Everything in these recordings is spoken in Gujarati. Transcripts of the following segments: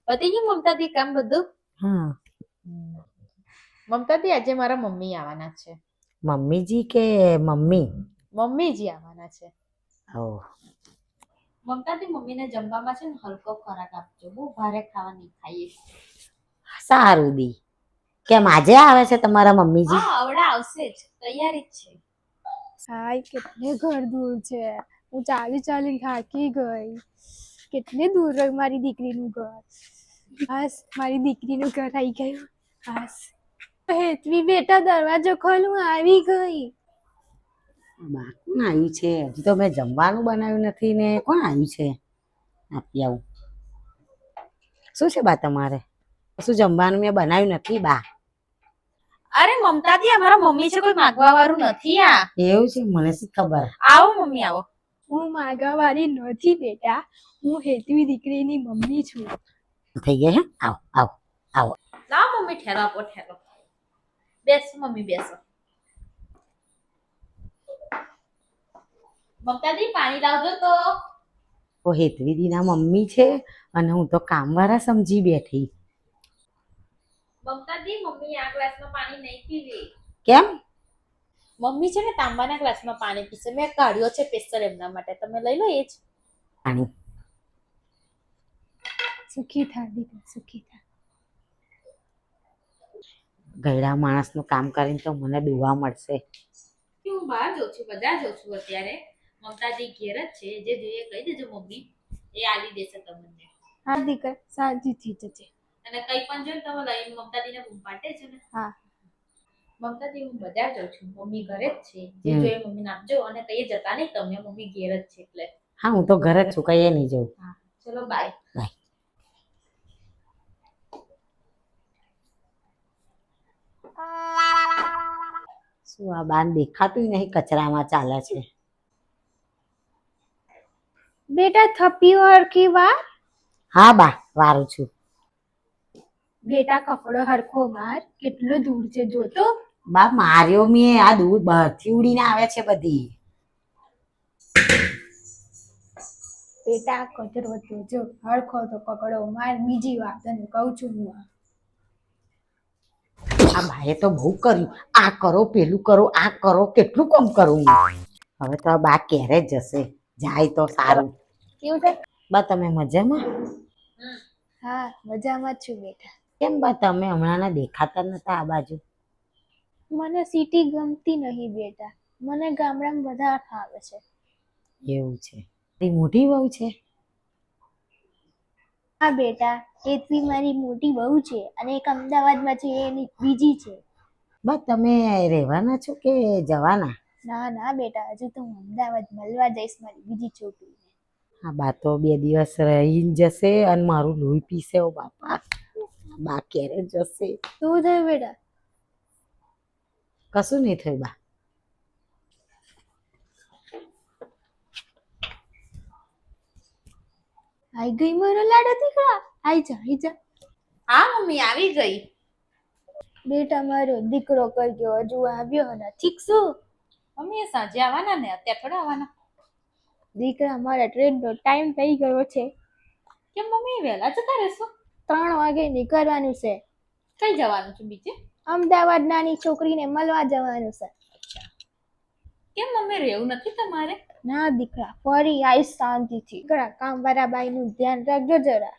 પતી ગયું મમતાથી કામ બધું? હા. મમતાથી આજે મારા મમ્મી આવવાના છે. મમ્મીજી કે મમ્મી? મમ્મીજી આવવાના છે. ઓહ. મમતાથી મમ્મીને જમવામાં છે ને હલકો ખોરાક આપજો, બહુ ભારે ખાવા નહીં ખાઈએ. સારું દી. કેમ આજે આવે છે તમારા મમ્મીજી? હા, આવડા આવશે જ, તૈયારી જ છે. હાય, કેટલે ઘર દૂર છે. હું ચાલી ચાલી થાકી ગઈ. કેટલે દૂર રહ્યું મારી દીકરીનું ઘર. બસ મારી દીકરીનું ઘર આવી ગયું. બસ હેતવી બેટા દરવાજો ખોલ, હું આવી ગઈ. બા કોણ આવ્યું છે? હજી તો મેં જમવાનું બનાવ્યું નથી ને કોણ આવ્યું છે? આપી આવું. શું છે બા તમારે? શું જમવાનું મેં બનાવ્યું નથી બા. અરે મમતાથી અમારા મમ્મી છે, કોઈ માગવા વાળું નથી આ. એવું છે? મને શું ખબર. આવો મમ્મી આવો. હું માગવાવાળી નથી બેટા, હું હેતવી દીકરીની મમ્મી છું. થઈ ગયા હે? આવો આવો આવો. લાવો મમ્મી, ઠેલો આપો, ઠેલો. બેસો મમ્મી, બેસો. મમતાજી પાણી લાવજો તો. તો હેતવીદીના મમ્મી છે અને હું તો કામવાળા સમજી બેઠી. મમતાજી, મમ્મી આ ગ્લાસમાં પાણી નહીં પીવે. કેમ? મમ્મી છે ને તાંબાના ગ્લાસમાં પાણી પીશે. મેં કાઢ્યો છે સ્પેશિયલ એમના માટે. તમે લઈ લો એ જ પાણી. સુખી થા દીકરા, સુખી થા. ગયડા માણસનું કામ કરીને તો મને દુવા મળશે. હું બહાર જઉં છું, બધા જઉં છું અત્યારે. મમતાજી ઘેર જ છે, જે જોઈએ કહી દેજો મમ્મી, એ આલી દેશે તમને. હા દીકરા, શાંતિથી જજે. અને કઈ પણ જોઈને તમે લઈને મમતાજીને બૂમ પાડે છે ને. હા. મમતાજી, હું બજાર જાઉં છું, મમ્મી ઘરે જ છે, જે જોઈએ મમ્મીને આપજો. અને કઈ જતા નહીં તમે, મમ્મી ઘેર જ છે એટલે. હા, હું તો ઘરે જ છું, કઈ નહીં જઉં. હા, ચલો બાય. બાય. શું આ બાન દેખાતું નહીં, કચરામાં ચાલે છે. બેટા થપ્પી હરખી વાર. હા બા, વારું છું. બેટા કપડો હરખો વાર. કેટલો દૂર છે જોતો. બા માર્યો મેં, આ દૂધ બહારથી ઉડીને આવે છે બધી. બેટા કચરો જો હરખો તો પકડો માર, બીજી વાત તને કહું છું હું. આ ભાઈએ તો બહુ કર્યું. આ કરો, પેલું કરો, આ કરો, કેટલું કામ કરું. હવે તો બા ક્યારે જશે? જાય તો સારું. કેવું છે બા તમે મજામાં? હા, મજામાં જ છું બેટા. કેમ બા તમે હમણાં દેખાતા નતા આ બાજુ? મને સિટી ગમતી નહીં બેટા, મને ગામડામાં બધા ફાવે છે. એવું છે? એ મોટી વહુ છે? હા બેટા, હેતવી મારી મોટી વહુ છે અને એક અમદાવાદમાં છે, એની બીજી છે. બા તમે રહેવાના છો કે જવાના? ના ના બેટા, હજુ તો હું અમદાવાદ મળવા જઈશ મારી બીજી છોકરીને. હા બા તો 2 દિવસ રહીને જશે અને મારું લોહી પીશે. ઓ બાપા, બા ક્યારે જશે? શું થયું બેટા? કશું નહીં થયું બા. આઈ ગઈ મારો લાડો દીકરા, આઈ જા આઈ જા. હા મમ્મી, આવી ગઈ. બેટા મારો દીકરો કરજો હજુ આવ્યો નથી. શું મમ્મી, એ સાંજે આવવાના ને, અત્યારે થોડા આવવાના. દીકરા, મારા ટ્રેનનો ટાઈમ થઈ ગયો છે. કેમ મમ્મી, વહેલા જતા રહેશો? 3 વાગે નીકળવાનું છે. કઈ જવાનું છે બીજે? અમદાવાદ નાની છોકરીને મળવા જવાનું છે. કેમ મમ્મી, રહેવું નથી તમારે? ના દીકરા, ફરી આવીશ શાંતિથી. દીકરા, કામવાળા બાઈનું ધ્યાન રાખજો જરા.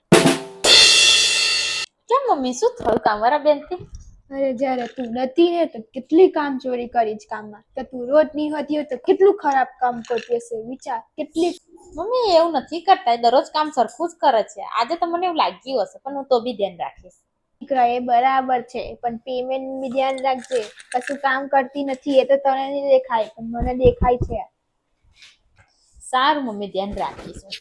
કેમ મમ્મી, શું થયું કામવાળા બેનથી? અરે જ્યારે તું નથી ને તો કેટલી કામ ચોરી કરી જ કામમાં, કે તું રોજ નહીં હોતી હોય તો કેટલું ખરાબ કામ કરતી હશે વિચાર. કેટલી મમ્મી, એવું નથી કરતા, એ દરરોજ કામ સરખું જ કરે છે. આજે તો મને એવું લાગ્યું હશે, પણ હું તો બી ધ્યાન રાખીશ. દીકરા, એ બરાબર છે, પણ પેમેન્ટ બી ધ્યાન રાખજે. કશું કામ કરતી નથી એ તો તને નહીં દેખાય, પણ મને દેખાય છે. સારું મમ્મી, ધ્યાન રાખીશું.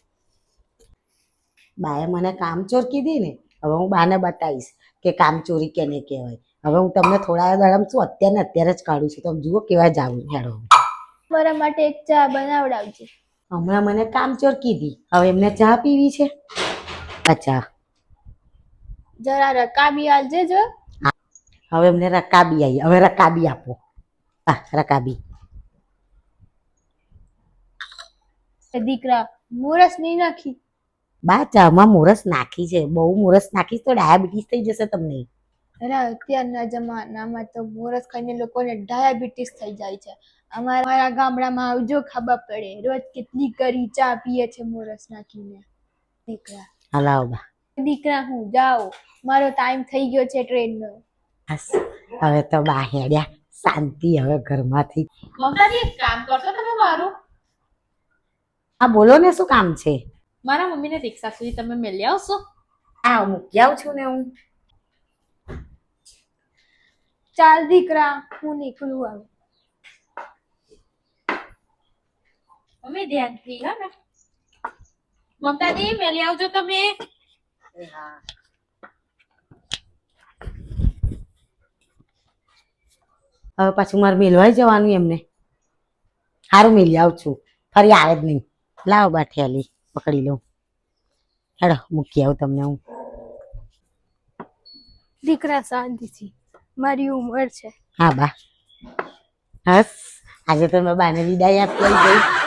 બાએ મને કામચોર કીધી ને, હવે હું બાને બતાવીશ કે કામચોરી કેને કહેવાય. હવે હું તમને થોડા દાડામાં શું અત્યારે જ કાઢું છું. તમે જુઓ કેવા જાવું હેડો. મારા માટે એક ચા બનાવડાવજે. હમણાં મને કામચોર કીધી, હવે એમને ચા પીવી છે? અચ્છા, જરા રકાબી આલજે જો. હવે એમને રકાબી આવી. હવે રકાબી આપો. હા, રકાબી. દીકરા, મોરસ નહીં નાખી. બા ચામાં મોરસ નાખી છે, બહુ મોરસ નાખીશ તો ડાયાબિટીસ થઈ જશે તમને. અરે અત્યારના જમાનામાં તો મોરસ ખાઈને લોકોને ડાયાબિટીસ થઈ જાય છે. અમારા ગામડામાં આવજો, ખબર પડે. રોજ કેટલી કરી ચા પીએ છે મોરસ નાખીને. દીકરા હલાવો બા. દીકરા હું જાઉં, મારો ટાઈમ થઈ ગયો છે ટ્રેનનો. બસ હવે તો બા હેડ્યા, શાંતિ હવે ઘરમાંથી. મમતાજી એક કામ કરશો તમે મારું? હા બોલો ને, શું કામ છે? મારા મમ્મીને રિક્ષા સુધી તમે મેલી આવશો? હા મૂકી આવું છું ને હું. ચાલ દીકરા, હું નીકળું હવે. મમ્મી ધ્યાનથી હો ને. મમતાજી મેલી આવજો તમે. હવે પાછું મારે મેલવાઈ જવાનું એમને. સારું મેલી આવું છું, ફરી આવે જ નહીં. લાવો બા ઠેલી પકડી લઉં. હેડો મૂકી આવું તમને હું. દીકરા શાંતિથી, મારી ઉંમર છે. હા બા. હસ આજે તો મેં બાને વિદાય આપી ગઈ.